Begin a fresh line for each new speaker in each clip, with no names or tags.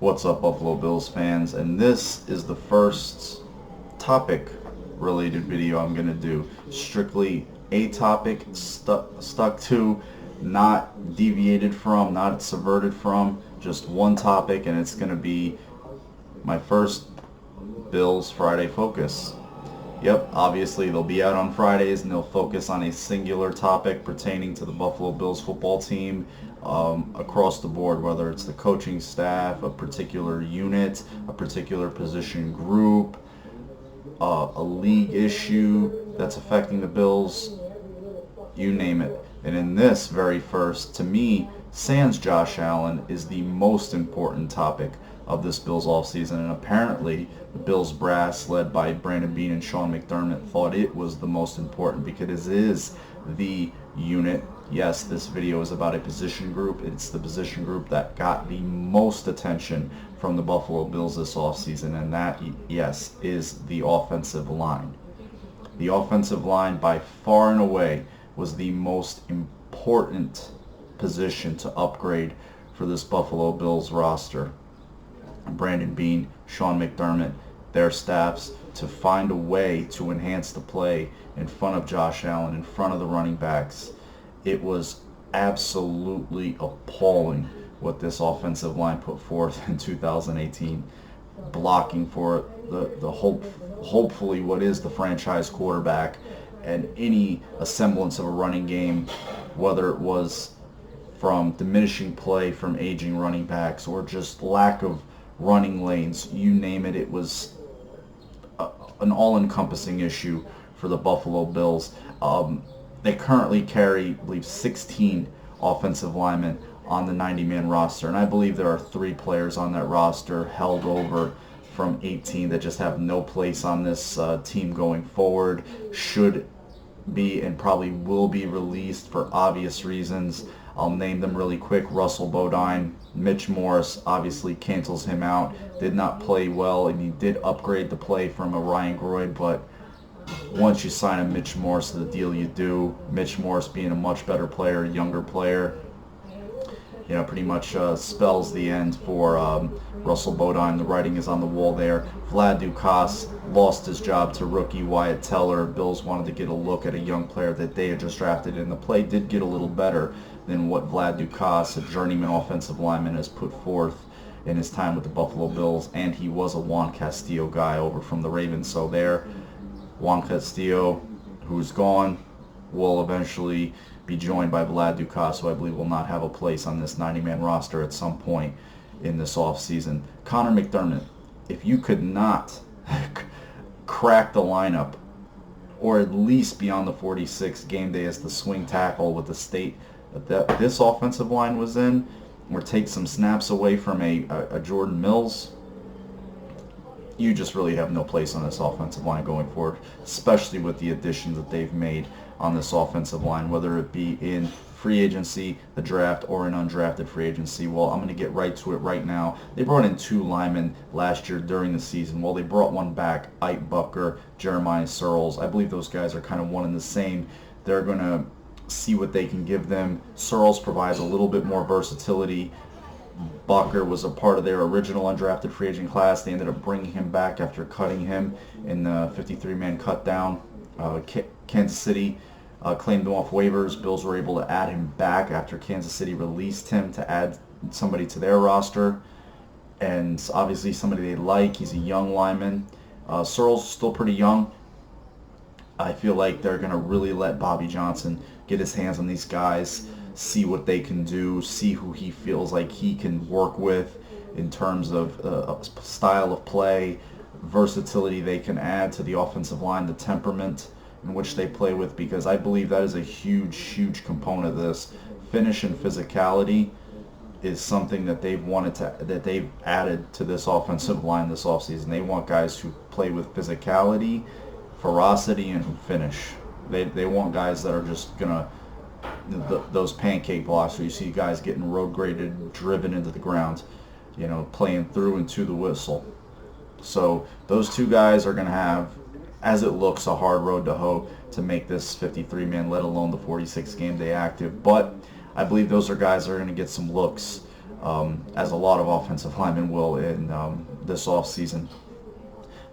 What's up, Buffalo Bills fans? And this is the first topic related video I'm going to do. Strictly a topic, stuck to, not deviated from, not subverted from, just one topic, and it's going to be my first Bills Friday focus. Yep, obviously they'll be out on Fridays and they'll focus on a singular topic pertaining to the Buffalo Bills football team across the board, whether it's the coaching staff, a particular unit, a particular position group, a league issue that's affecting the Bills, you name it. And in this very first, to me, sans Josh Allen is the most important topic of this Bills offseason, and apparently the Bills brass, led by Brandon Beane and Sean McDermott, thought it was the most important because it is the unit. Yes, this video is about a position group. It's the position group that got the most attention from the Buffalo Bills this offseason, and that, yes, is the offensive line. The offensive line, by far and away, was the most important position to upgrade for this Buffalo Bills roster. Brandon Beane, Sean McDermott, their staffs, to find a way to enhance the play in front of Josh Allen, in front of the running backs. It was absolutely appalling what this offensive line put forth in 2018, blocking for hopefully what is the franchise quarterback, and any semblance of a running game, whether it was from diminishing play from aging running backs or just lack of running lanes, you name it. It was an all-encompassing issue for the Buffalo Bills. They currently carry, I believe, 16 offensive linemen on the 90-man roster, and I believe there are 3 players on that roster held over from 18 that just have no place on this team going forward, should be and probably will be released for obvious reasons. I'll name them really quick. Russell Bodine, Mitch Morse obviously cancels him out. Did not play well, and he did upgrade the play from a Ryan Groyd, but once you sign a Mitch Morse to the deal you do, Mitch Morse being a much better player, younger player, pretty much spells the end for Russell Bodine. The writing is on the wall there. Vlad Dukas lost his job to rookie Wyatt Teller. Bills wanted to get a look at a young player that they had just drafted, and the play did get a little better than what Vlad Dukas, a journeyman offensive lineman, has put forth in his time with the Buffalo Bills, and he was a Juan Castillo guy over from the Ravens. So there, Juan Castillo, who's gone, will eventually be joined by Vlad Dukas, who I believe will not have a place on this 90-man roster at some point in this offseason. Connor McDermott, if you could not crack the lineup, or at least be on the 46 game day as the swing tackle with the state that this offensive line was in, or take some snaps away from a Jordan Mills, you just really have no place on this offensive line going forward, especially with the additions that they've made on this offensive line, whether it be in free agency, the draft, or in undrafted free agency. Well, I'm going to get right to it right now. They brought in 2 linemen last year during the season. Well, they brought one back, Ike Bucker, Jeremiah Searles. I believe those guys are kind of one and the same. They're going to see what they can give them. Searles provides a little bit more versatility. Bucker was a part of their original undrafted free agent class. They ended up bringing him back after cutting him in the 53-man cut down. Kansas City claimed him off waivers. Bills were able to add him back after Kansas City released him to add somebody to their roster, and obviously somebody they like. He's a young lineman. Searles is still pretty young. I feel like they're going to really let Bobby Johnson get his hands on these guys, see what they can do, see who he feels like he can work with in terms of style of play, versatility they can add to the offensive line, the temperament in which they play with, because I believe that is a huge component of this. Finish and physicality is something that they've added to this offensive line this offseason. They want guys who play with physicality, ferocity, and who finish. They want guys that are just gonna those pancake blocks where you see guys getting road graded, driven into the ground, playing through and to the whistle. So those 2 guys are going to have, as it looks, a hard road to hoe to make this 53-man, let alone the 46 game day active. But I believe those are guys that are going to get some looks as a lot of offensive linemen will in this offseason.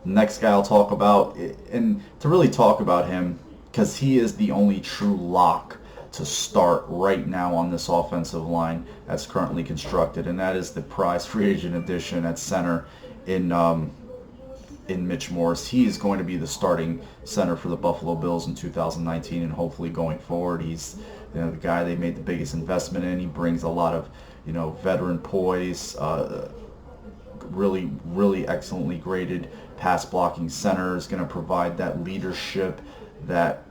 Next guy I'll talk about, and to really talk about him, because he is the only true lock to start right now on this offensive line that's currently constructed, and that is the prize free agent addition at center in Mitch Morse. He is going to be the starting center for the Buffalo Bills in 2019 and hopefully going forward. He's the guy they made the biggest investment in. He brings a lot of veteran poise, really excellently graded pass blocking center. Is going to provide that leadership, that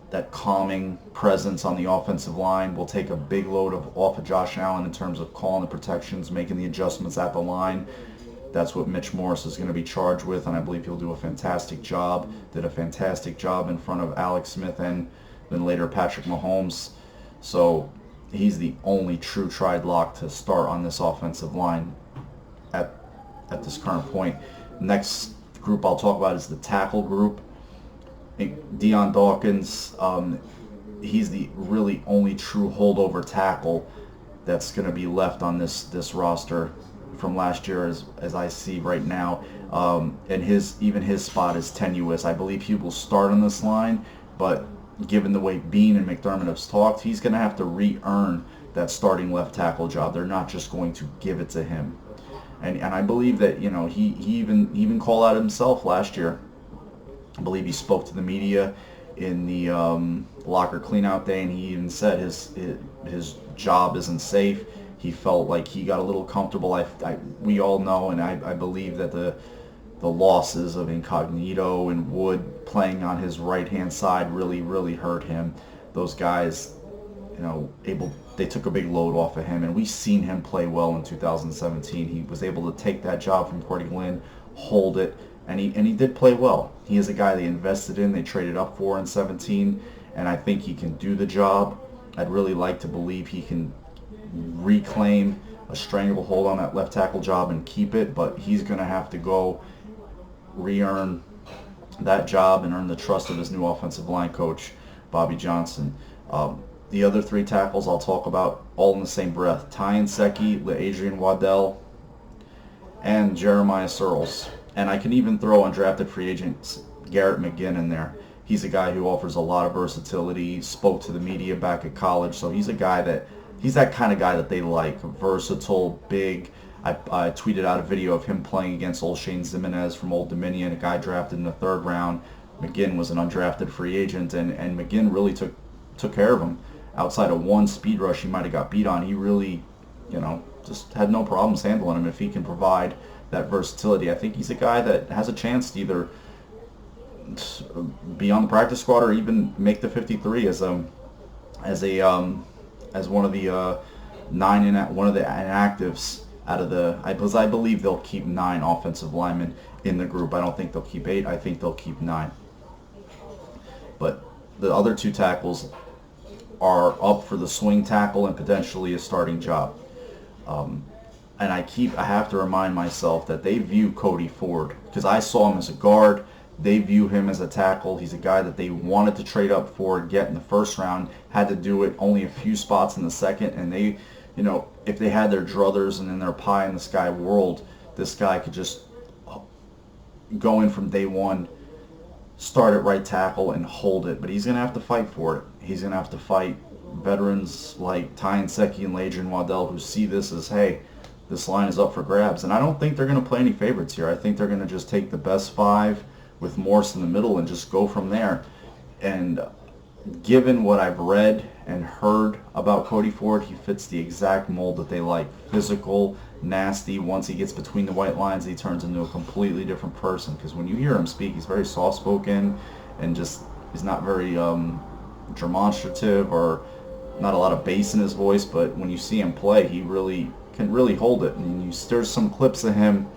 that calming presence on the offensive line. Will take a big load off of Josh Allen in terms of calling the protections, making the adjustments at the line. That's what Mitch Morse is going to be charged with, and I believe he'll do a fantastic job. Did a fantastic job in front of Alex Smith and then later Patrick Mahomes. So he's the only true tried lock to start on this offensive line at this current point. Next group I'll talk about is the tackle group. Deion Dawkins, he's the really only true holdover tackle that's going to be left on this roster from last year, as I see right now, and even his spot is tenuous. I believe he will start on this line, but given the way Bean and McDermott have talked, he's going to have to re-earn that starting left tackle job. They're not just going to give it to him, and I believe that he even called out himself last year. I believe he spoke to the media in the locker cleanout day, and he even said his job isn't safe. He felt like he got a little comfortable. We all know, and I believe that the losses of Incognito and Wood playing on his right-hand side really hurt him. Those guys, they took a big load off of him, and we've seen him play well in 2017. He was able to take that job from Cordy Glenn, hold it, and he did play well. He is a guy they invested in, they traded up for in 17, and I think he can do the job. I'd really like to believe he can reclaim a stranglehold on that left tackle job and keep it, but he's going to have to go re-earn that job and earn the trust of his new offensive line coach, Bobby Johnson. The other three tackles I'll talk about all in the same breath: Ty Nsekhe, Adrian Waddell, and Jeremiah Searles. And I can even throw undrafted free agents Garrett McGinn in there. He's a guy who offers a lot of versatility, spoke to the media back at college, so he's that kind of guy that they like. Versatile, big. I tweeted out a video of him playing against old Shane Zimenez from Old Dominion, a guy drafted in the 3rd round. McGinn was an undrafted free agent, and McGinn really took care of him. Outside of one speed rush he might have got beat on, he really, just had no problems handling him if he can provide that versatility. I think he's a guy that has a chance to either be on the practice squad or even make the 53 as one of the inactives out of because I believe they'll keep 9 offensive linemen in the group. I don't think they'll keep 8. I think they'll keep 9. But the other 2 tackles are up for the swing tackle and potentially a starting job. And I have to remind myself that they view Cody Ford, because I saw him as a guard. They view him as a tackle. He's a guy that they wanted to trade up for, get in the 1st round, had to do it only a few spots in the 2nd, and they, if they had their druthers and in their pie in the sky world, this guy could just go in from day one, start at right tackle and hold it. But he's going to have to fight for it. He's going to have to fight veterans like Ty Nsekhe and Adrian Waddell, who see this as, hey, this line is up for grabs. And I don't think they're going to play any favorites here. I think they're going to just take the best 5 with Morse in the middle and just go from there. And given what I've read and heard about Cody Ford, he fits the exact mold that they like. Physical, nasty. Once he gets between the white lines, he turns into a completely different person. Because when you hear him speak, he's very soft-spoken and just he's not very demonstrative or not a lot of bass in his voice. But when you see him play, he can really hold it. And there's some clips of him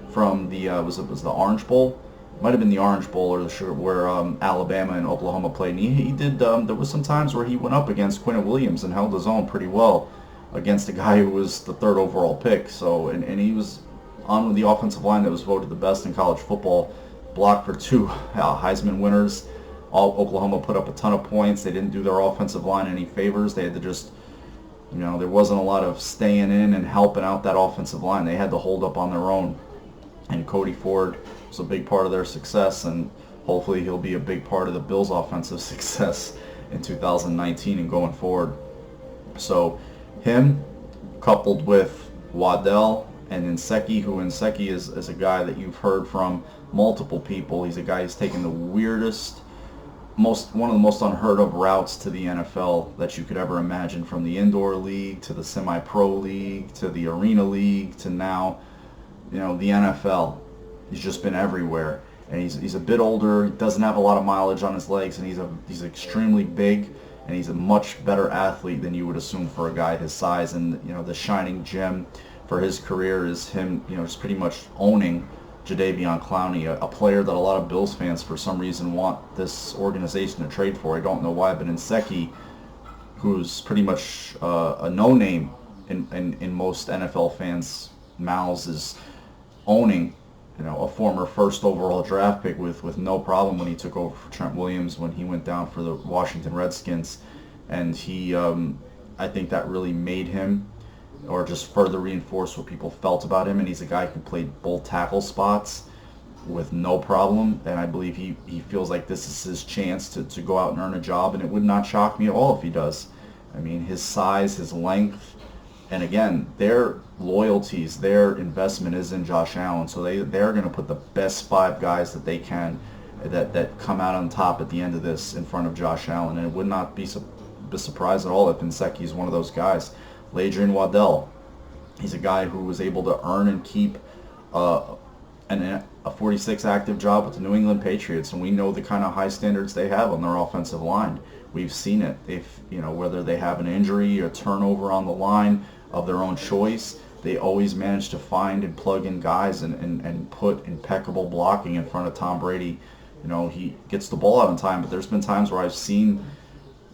from the was the Orange Bowl. Might have been the Orange Bowl or where Alabama and Oklahoma played. And he did. There was some times where he went up against Quinnen Williams and held his own pretty well against a guy who was the 3rd overall pick. So and he was on the offensive line that was voted the best in college football. Blocked for 2 Heisman winners. Oklahoma put up a ton of points. They didn't do their offensive line any favors. They had to just You know, there wasn't a lot of staying in and helping out that offensive line. They had to hold up on their own. And Cody Ford was a big part of their success, and hopefully he'll be a big part of the Bills' offensive success in 2019 and going forward. So him, coupled with Waddell and Inseki, who Inseki is a guy that you've heard from multiple people. He's a guy who's taken the weirdest, one of the most unheard of routes to the NFL that you could ever imagine, from the indoor league to the semi-pro league to the arena league to now, you know, the NFL. He's just been everywhere, and he's a bit older. He doesn't have a lot of mileage on his legs, and he's extremely big, and he's a much better athlete than you would assume for a guy his size. And you know, the shining gem for his career is him, you know, just pretty much owning Jadeveon Clowney, a player that a lot of Bills fans for some reason want this organization to trade for. I don't know why, but Inseki, who's pretty much a no-name in most NFL fans' mouths, is owning, you know, a former first overall draft pick with no problem when he took over for Trent Williams when he went down for the Washington Redskins. And he, I think that really made him, or just further reinforced what people felt about him. And he's a guy who played both tackle spots with no problem. And I believe he feels like this is his chance to go out and earn a job. And it would not shock me at all if he does. I mean, his size, his length, and again, their loyalties, their investment is in Josh Allen. So they're going to put the best 5 guys that they can that come out on top at the end of this in front of Josh Allen. And it would not be surprised at all if Inseki is one of those guys. Ladrian Waddell, he's a guy who was able to earn and keep a 46 active job with the New England Patriots, and we know the kind of high standards they have on their offensive line. We've seen it. They've, you know, whether they have an injury or turnover on the line of their own choice, they always manage to find and plug in guys and put impeccable blocking in front of Tom Brady. You know, he gets the ball out on time, but there's been times where I've seen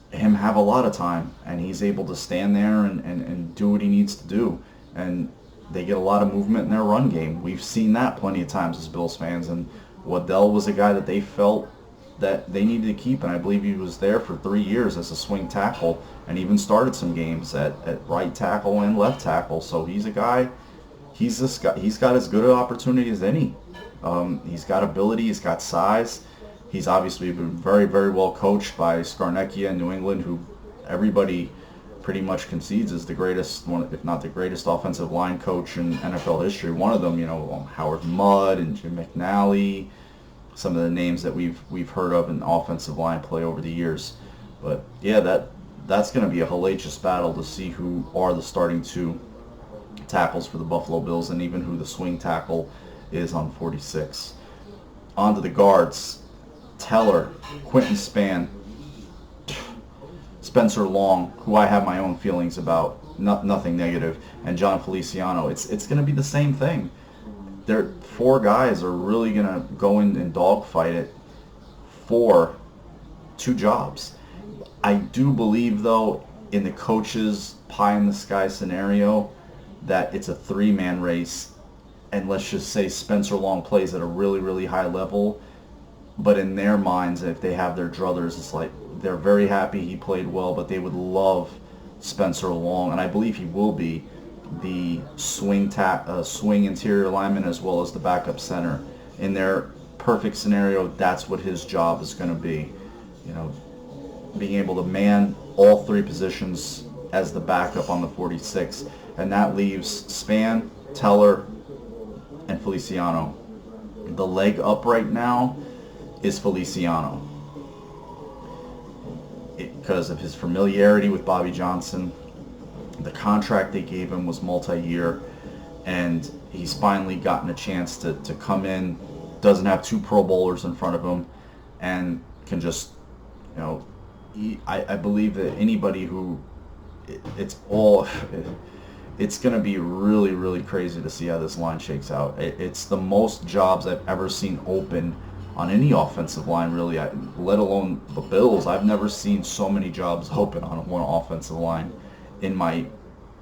him have a lot of time, and he's able to stand there and do what he needs to do. And they get a lot of movement in their run game. We've seen that plenty of times as Bills fans. And Waddell was a guy that they felt that they needed to keep, and I believe he was there for 3 years as a swing tackle, and even started some games at right tackle and left tackle. So he's a guy, he's got as good an opportunity as any. He's got ability, he's got size. He's obviously been very, very well coached by Scarnecchia in New England, who everybody pretty much concedes is the greatest, one, if not the greatest, offensive line coach in NFL history. One of them, you know, Howard Mudd and Jim McNally, some of the names that we've heard of in offensive line play over the years. But yeah, that's going to be a hellacious battle to see who are the starting 2 tackles for the Buffalo Bills, and even who the swing tackle is on 46. On to the guards. Teller, Quinton Spann, Spencer Long, who I have my own feelings about, nothing negative, and John Feliciano. It's going to be the same thing. 4 guys are really going to go in and dogfight it for 2 jobs. I do believe, though, in the coach's pie-in-the-sky scenario, that it's a 3-man race, and let's just say Spencer Long plays at a really, really high level. But in their minds, if they have their druthers, it's like they're very happy he played well, but they would love Spencer Long, and I believe he will be the swing interior lineman as well as the backup center. In their perfect scenario, that's what his job is going to be. You know, being able to man all 3 positions as the backup on the 46, and that leaves Spann, Teller, and Feliciano. The leg up right now is Feliciano, because of his familiarity with Bobby Johnson. The contract they gave him was multi-year, and he's finally gotten a chance to come in, doesn't have 2 Pro Bowlers in front of him, and can just, you know, I believe that anybody who, it's going to be really, really crazy to see how this line shakes out. It's the most jobs I've ever seen open on any offensive line, really, let alone the Bills. I've never seen so many jobs open on one offensive line in my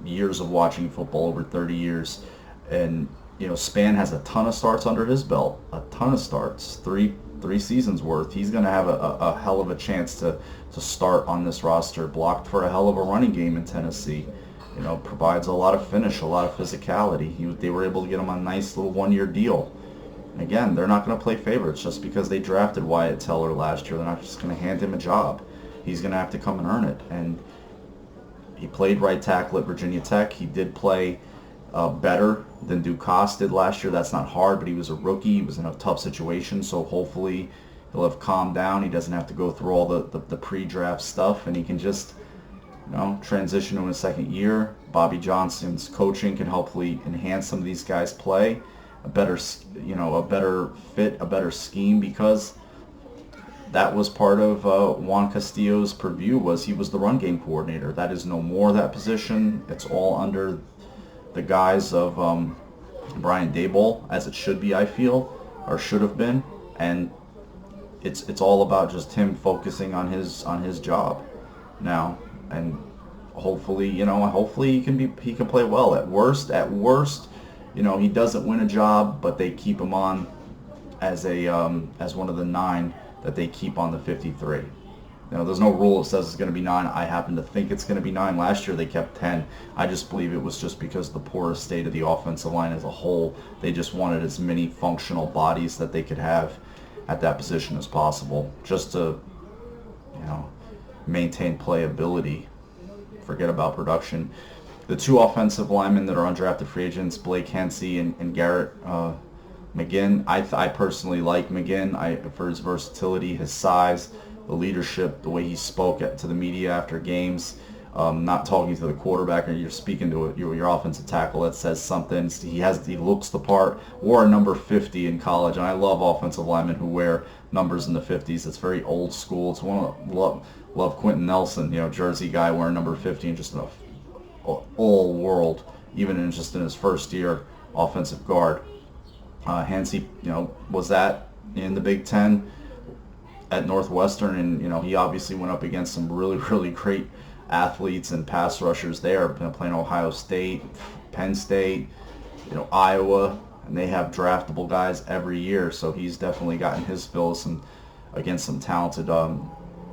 years of watching football, over 30 years. And, you know, Spann has a ton of starts under his belt, a ton of starts, three seasons worth. He's going to have a hell of a chance to start on this roster, blocked for a hell of a running game in Tennessee. you know, provides a lot of finish, a lot of physicality. They were able to get him on a nice little one-year deal. Again, they're not going to play favorites just because they drafted Wyatt Teller last year. They're not just going to hand him a job. He's going to have to come and earn it. And he played right tackle at Virginia Tech. He did play better than Dukas did last year. That's not hard, but he was a rookie. He was in a tough situation, so hopefully he'll have calmed down. He doesn't have to go through all the pre-draft stuff, and he can just, you know, transition to his second year. Bobby Johnson's coaching can hopefully enhance some of these guys' play, a better, you know, a better fit, a better scheme, because that was part of Juan Castillo's purview. Was he was the run game coordinator. That is no more that position. It's all under the guise of Brian Daboll, as it should be, I feel, or should have been, and it's all about just him focusing on his job now, and hopefully, you know, hopefully he can play well. At worst, you know, he doesn't win a job, but they keep him on as a as one of the 9 that they keep on the 53. You know, there's no rule that says it's going to be 9. I happen to think it's going to be 9. Last year they kept 10. I just believe it was just because of the poor state of the offensive line as a whole. They just wanted as many functional bodies that they could have at that position as possible, just to, you know, maintain playability. Forget about production. The 2 offensive linemen that are undrafted free agents, Blake Hensey and Garrett McGinn. I personally like McGinn for his versatility, his size, the leadership, the way he spoke to the media after games, not talking to the quarterback, or you're speaking to your offensive tackle. That says something. He looks the part. Wore a number 50 in college, and I love offensive linemen who wear numbers in the 50s. It's very old school. It's one of love Quentin Nelson, you know, Jersey guy wearing number 50 and just an all world, even in his first year, offensive guard. Hensey, you know, was that in the Big Ten at Northwestern, and you know, he obviously went up against some really, really great athletes and pass rushers there, playing Ohio State, Penn State, you know, Iowa, and they have draftable guys every year, so he's definitely gotten his fill against some talented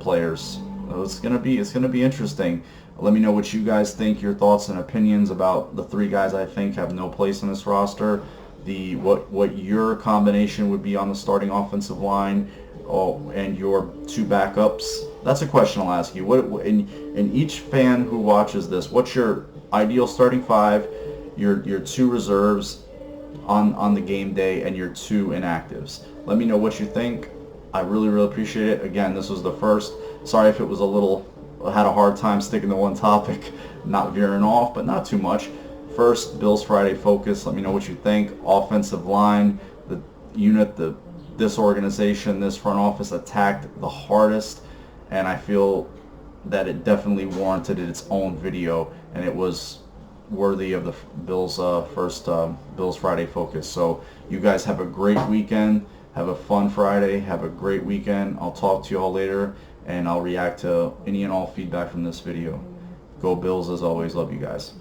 players. So it's gonna be interesting. Let me know what you guys think, your thoughts and opinions about the 3 guys I think have no place in this roster. What your combination would be on the starting offensive line, and your 2 backups. That's a question I'll ask you. And each fan who watches this, what's your ideal starting 5, your 2 reserves on the game day, and your 2 inactives? Let me know what you think. I really, really appreciate it. Again, this was the first. Sorry if it was I had a hard time sticking to one topic, not veering off, but not too much. First, Bills Friday focus. Let me know what you think. Offensive line, the unit, this organization, this front office attacked the hardest, and I feel that it definitely warranted its own video, and it was worthy of the Bills' first Bills Friday focus. So you guys have a great weekend. Have a fun Friday. Have a great weekend. I'll talk to you all later, and I'll react to any and all feedback from this video. Go Bills as always. Love you guys.